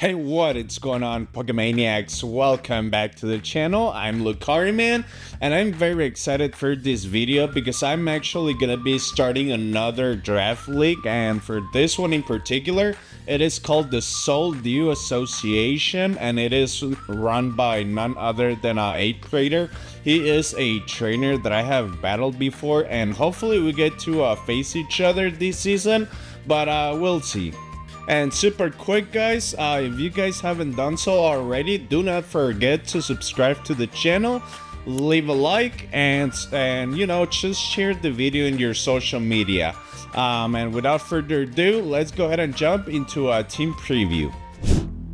Hey, what is going on, Pokemaniacs? Welcome back to the channel. I'm Lucariman, and I'm very excited for this video because I'm actually gonna be starting another draft league, and for this one in particular, it is called the Soul Dew Association, and it is run by none other than our 8th grader. He is a trainer that I have battled before, and hopefully we get to face each other this season, but we'll see. And super quick, guys, if you guys haven't done so already, do not forget to subscribe to the channel, leave a like, and you know, just share the video in your social media. And without further ado, let's go ahead and jump into a team preview.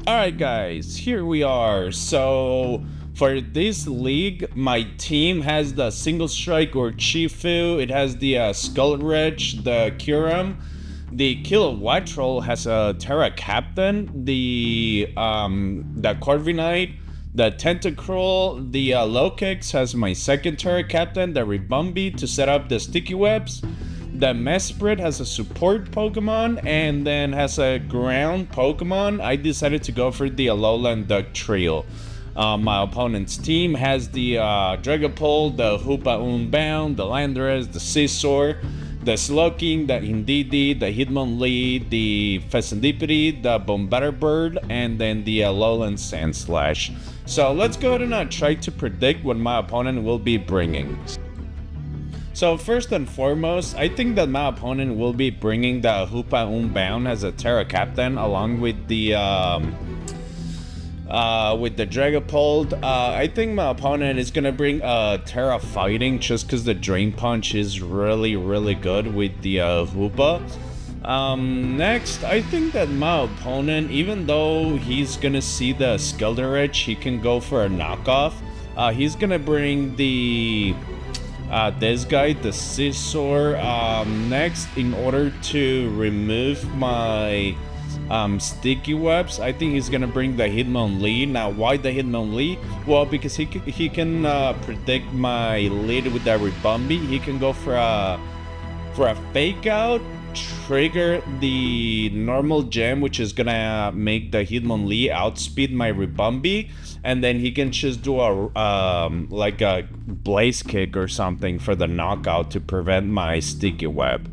Alright guys, here we are. So for this league, my team has the Single Strike or Chifu, it has the Scarlet, the Kyurem. The Kilowattrel has a Terra Captain, the Corviknight, the Tentacruel, the Lokix has my second Terra Captain, the Ribombee to set up the sticky webs. The Mesprit has a support Pokemon and then has a ground Pokemon. I decided to go for the Alolan Duck Trio. My opponent's team has the Dragapult, the Hoopa Unbound, the Landorus, the Scizor, the Slowking, the Indeedee, the Hitmonlee, the Pheasantipede, the Bombardbird, and then the Alolan Sandslash. So let's go ahead and try to predict what my opponent will be bringing. So first and foremost, I think that my opponent will be bringing the Hoopa Unbound as a Terra Captain along with the Dragapult. I think my opponent is gonna bring Terra Fighting just because the Drain Punch is really good with the Hoopa. Next, I think that my opponent, even though he's gonna see the Skeldritch, he can go for a knockoff. He's gonna bring the this guy, the Scizor. Next, in order to remove my sticky webs, I think he's gonna bring the Hitmonlee. Now, why the Hitmonlee? Well, because he can predict my lead with the Ribombee. He can go for a fake out, trigger the normal gem, which is gonna make the Hitmonlee outspeed my Ribombee, and then he can just do a like a Blaze Kick or something for the knockout to prevent my sticky web.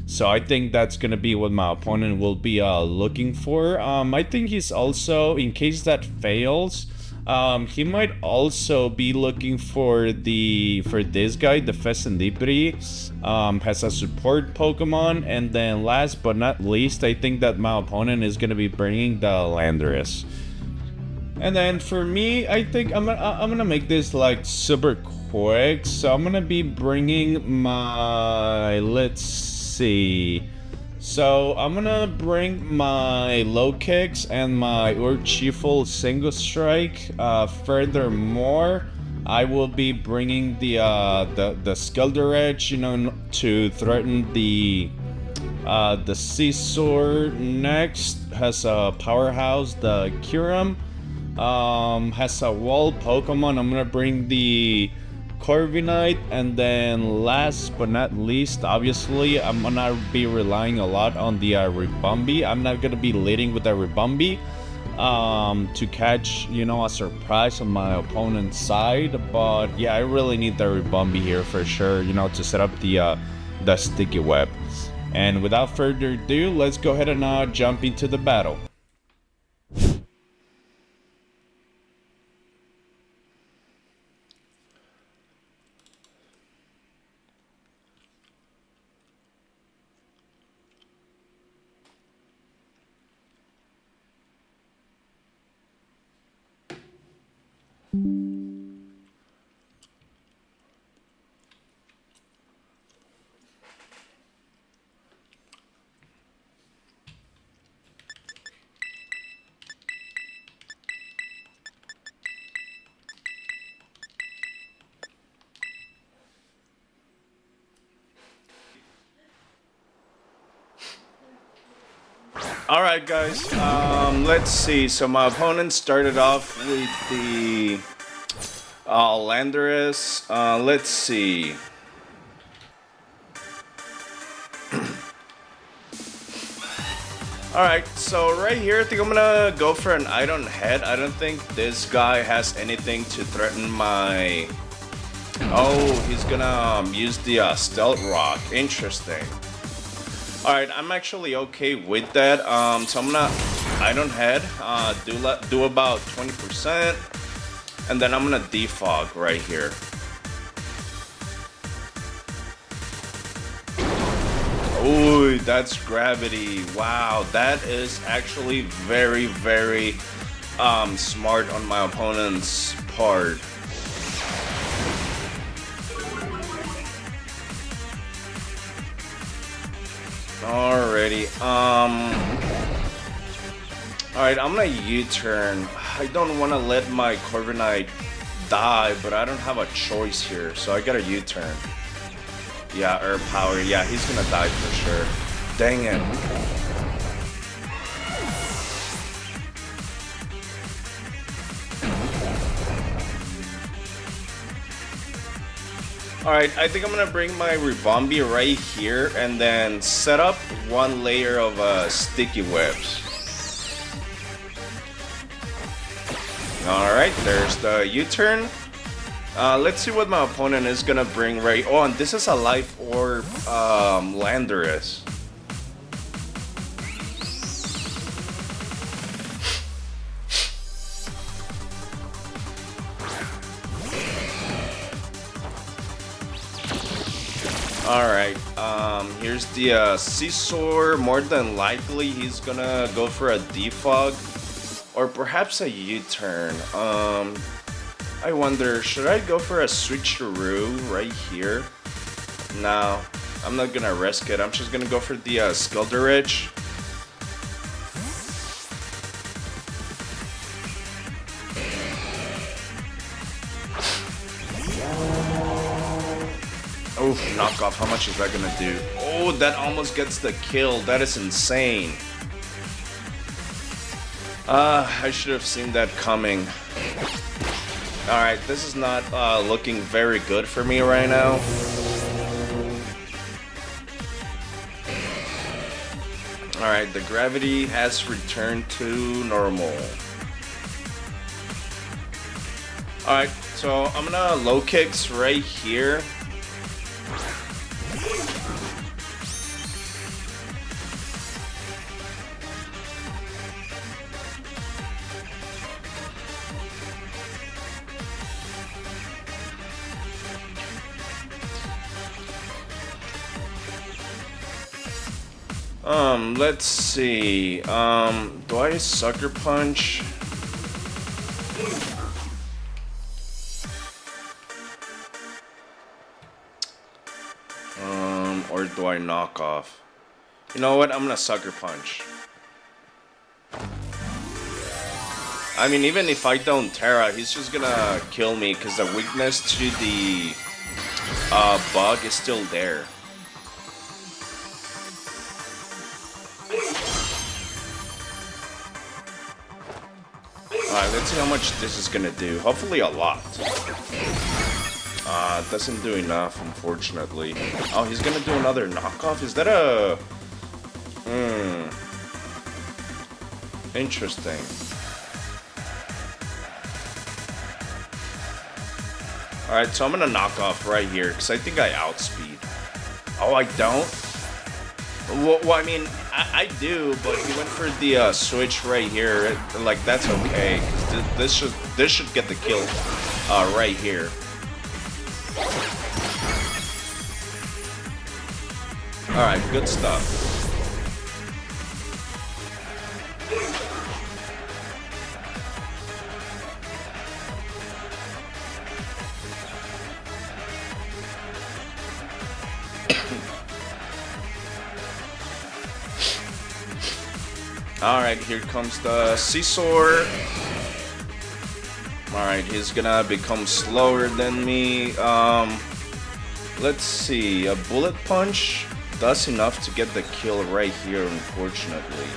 So I think that's gonna be what my opponent will be looking for. I think he's also, in case that fails, he might also be looking for this guy, the Pheasantipede. Has a support Pokemon, and then last but not least, I think that my opponent is gonna be bringing the Landorus. And then for me, I think I'm gonna make this like super quick. So I'm gonna be bringing my, let's see. So I'm gonna bring my Lokix and my Urshifu Single Strike. Furthermore, I will be bringing the Skeldritch, you know, to threaten the Scizor. Next has a powerhouse, the Kyurem. Has a wall Pokemon. I'm gonna bring the Corviknight, and then last but not least, obviously, I'm gonna be relying a lot on the Ribombee. I'm not gonna be leading with the Ribombee to catch, you know, a surprise on my opponent's side. But yeah, I really need the Ribombee here for sure, you know, to set up the sticky web. And without further ado, let's go ahead and jump into the battle. Alright guys, let's see. So my opponent started off with the Landorus. Let's see. Alright, so right here, I think I'm gonna go for an Iron Head. I don't think this guy has anything to threaten my... Oh, he's gonna use the Stealth Rock. Interesting. Alright, I'm actually okay with that. So I'm gonna Iron Head, do about 20%, and then I'm gonna defog right here. Ooh, that's gravity. Wow, that is actually very, very smart on my opponent's part. Alrighty, alright, I'm gonna U-turn. I don't want to let my Corviknight die, but I don't have a choice here, so I gotta U-turn. Yeah, Herb Power. Yeah, he's gonna die for sure. Dang it. Alright, I think I'm gonna bring my Ribombee right here and then set up one layer of sticky webs. Alright, there's the U-turn. Let's see what my opponent is gonna bring right... Oh, and this is a Life Orb Landorus. Alright, here's the Scizor. More than likely, he's gonna go for a defog. Or perhaps a U-turn. I wonder, should I go for a switcheroo right here? No, I'm not gonna risk it. I'm just gonna go for the Skeldritch. Oof, knockoff. How much is that gonna do? Oh, that almost gets the kill. That is insane. I should have seen that coming. Alright, this is not looking very good for me right now. Alright, the gravity has returned to normal. Alright, so I'm gonna low kicks right here. Let's see. Do I Sucker Punch? Or do I knock off? You know what? I'm gonna Sucker Punch. I mean, even if I don't Terra, he's just gonna kill me because the weakness to the bug is still there. Alright, let's see how much this is gonna do. Hopefully a lot. It doesn't do enough, unfortunately. Oh, he's gonna do another knockoff? Is that a... Interesting. Alright, so I'm gonna knock off right here, because I think I outspeed. Oh, I don't? Well, I mean, I do, but he went for the switch right here. Like, that's okay. This should get the kill right here. Alright, good stuff. Alright, here comes the Scizor. Alright, he's gonna become slower than me. Let's see, a Bullet Punch does enough to get the kill right here, unfortunately.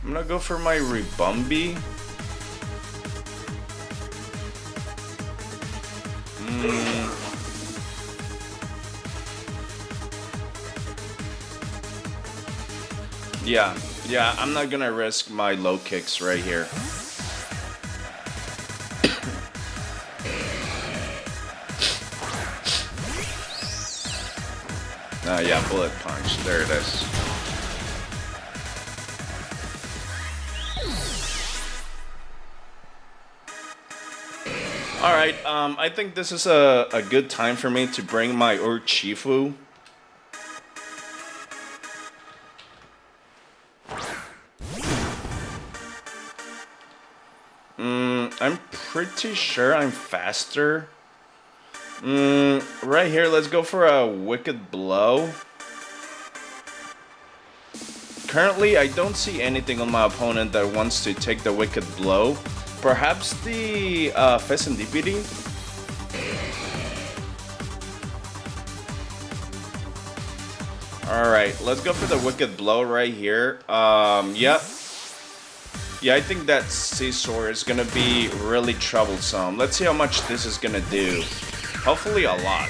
I'm gonna go for my Ribumbi. Yeah, I'm not gonna risk my low kicks right here. Yeah, bullet punch. There it is. Alright, I think this is a good time for me to bring my Urshifu. I'm pretty sure I'm faster. Right here, let's go for a Wicked Blow. Currently, I don't see anything on my opponent that wants to take the Wicked Blow. Perhaps the Fezandipiti? Alright, let's go for the Wicked Blow right here. Yep. Yeah, I think that Scizor is gonna be really troublesome. Let's see how much this is gonna do. Hopefully a lot.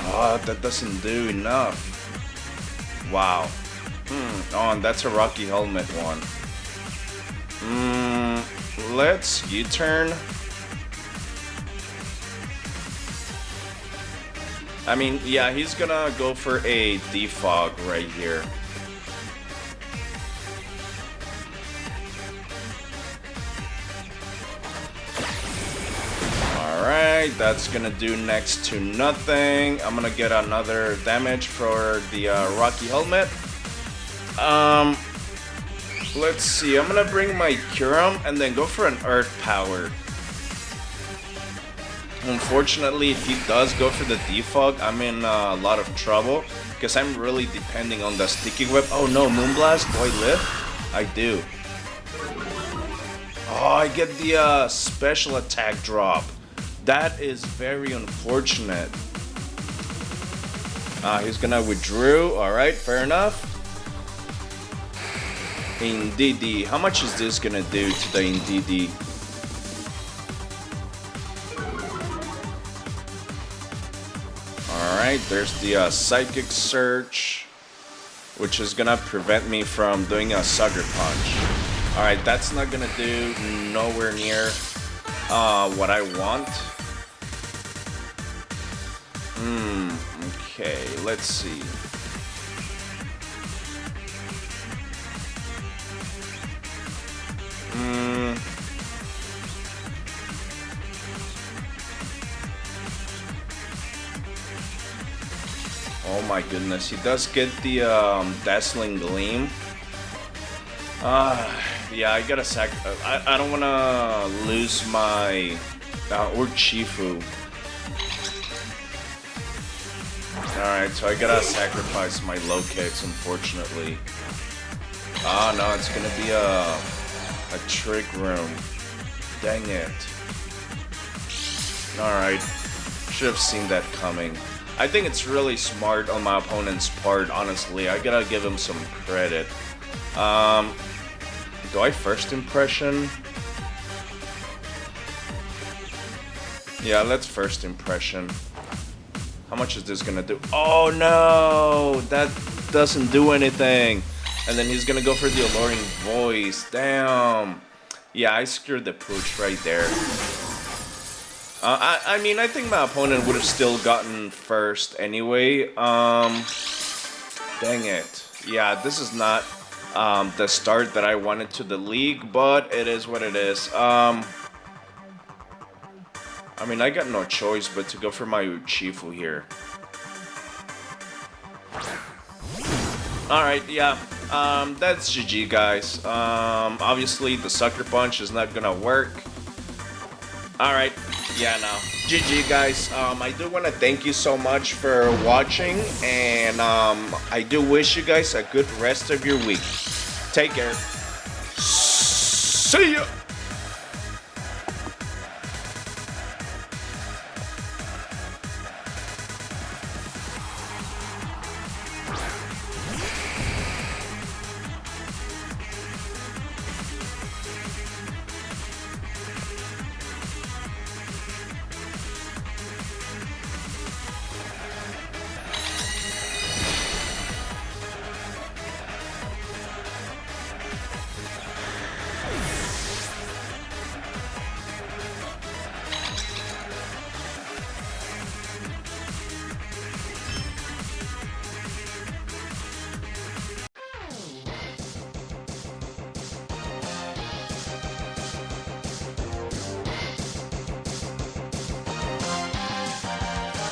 Oh, that doesn't do enough. Wow. Oh, and that's a Rocky Helmet one. Let's U-turn. I mean, yeah, he's gonna go for a defog right here. Alright, that's gonna do next to nothing. I'm gonna get another damage for the Rocky Helmet. Let's see, I'm gonna bring my Kyurem and then go for an Earth Power. Unfortunately, if he does go for the defog, I'm in a lot of trouble because I'm really depending on the Sticky Whip. Oh no, Moonblast, do I live? I do. Oh, I get the special attack drop. That is very unfortunate. He's gonna withdraw. Alright, fair enough. Indeedee. How much is this gonna do to the Indeedee? Alright, there's the Psychic Surge, which is gonna prevent me from doing a Sucker Punch. Alright, that's not gonna do nowhere near what I want. Okay, let's see. Oh my goodness, he does get the Dazzling Gleam. Yeah, I gotta I don't wanna lose my Urshifu. Alright, so I gotta sacrifice my low kicks, unfortunately. No, it's gonna be a Trick Room. Dang it. Alright, should have seen that coming. I think it's really smart on my opponent's part, honestly. I gotta give him some credit. Do I first impression? Yeah, let's first impression. How much is this gonna do? Oh no! That doesn't do anything. And then he's gonna go for the Alluring Voice. Damn. Yeah, I screwed the pooch right there. I mean, I think my opponent would have still gotten first anyway. Dang it. Yeah, this is not the start that I wanted to the league, but it is what it is. I mean, I got no choice but to go for my Urshifu here. Alright, yeah. That's GG, guys. Obviously, the Sucker Punch is not gonna work. Alright, yeah, no. GG, guys. I do want to thank you so much for watching, and I do wish you guys a good rest of your week. Take care. See ya!